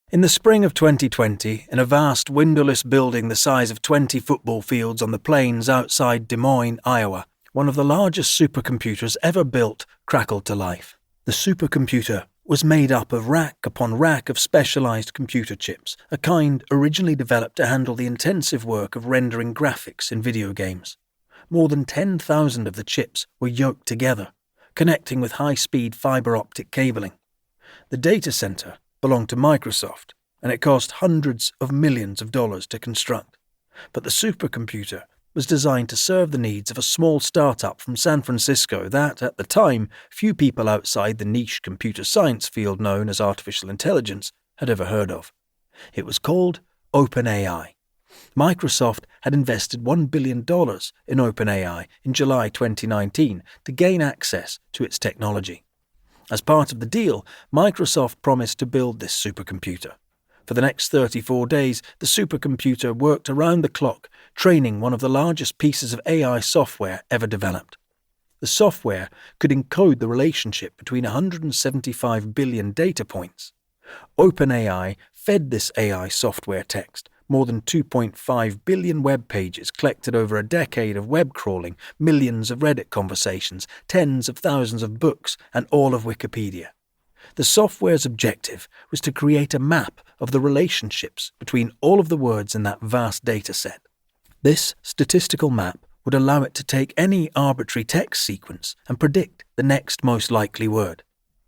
In the spring of 2020, in a vast windowless building the size of 20 football fields on the plains outside Des Moines, Iowa, one of the largest supercomputers ever built crackled to life. The supercomputer was made up of rack upon rack of specialized computer chips, a kind originally developed to handle the intensive work of rendering graphics in video games. More than 10,000 of the chips were yoked together, connecting with high-speed fiber optic cabling. The data center belonged to Microsoft, and it cost hundreds of millions of dollars to construct. But the supercomputer was designed to serve the needs of a small startup from San Francisco that, at the time, few people outside the niche computer science field known as artificial intelligence had ever heard of. It was called OpenAI. Microsoft had invested $1 billion in OpenAI in July 2019 to gain access to its technology. As part of the deal, Microsoft promised to build this supercomputer. For the next 34 days, the supercomputer worked around the clock, training one of the largest pieces of AI software ever developed. The software could encode the relationship between 175 billion data points. OpenAI fed this AI software text more than 2.5 billion web pages collected over a decade of web crawling, millions of Reddit conversations, tens of thousands of books, and all of Wikipedia. The software's objective was to create a map of the relationships between all of the words in that vast data set. This statistical map would allow it to take any arbitrary text sequence and predict the next most likely word.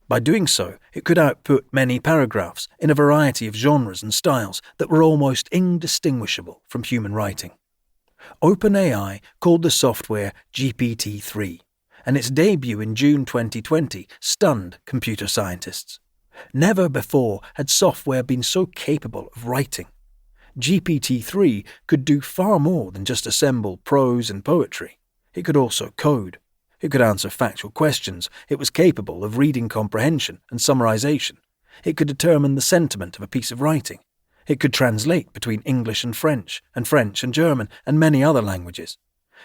By doing so, it could output many paragraphs in a variety of genres and styles that were almost indistinguishable from human writing. OpenAI called the software GPT-3, and its debut in June 2020 stunned computer scientists. Never before had software been so capable of writing. GPT-3 could do far more than just assemble prose and poetry. It could also code. It could answer factual questions. It was capable of reading comprehension and summarization. It could determine the sentiment of a piece of writing. It could translate between English and French and German, and many other languages.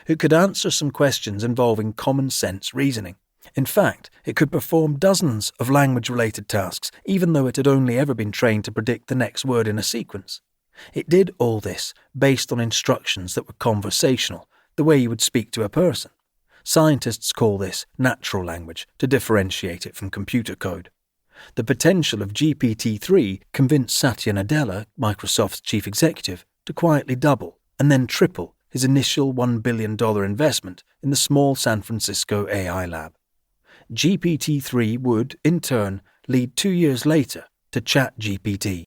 It could answer some questions involving common sense reasoning. In fact, it could perform dozens of language-related tasks, even though it had only ever been trained to predict the next word in a sequence. It did all this based on instructions that were conversational, the way you would speak to a person. Scientists call this natural language to differentiate it from computer code. The potential of GPT-3 convinced Satya Nadella, Microsoft's chief executive, to quietly double and then triple his initial $1 billion investment in the small San Francisco AI lab. GPT-3 would, in turn, lead 2 years later to ChatGPT.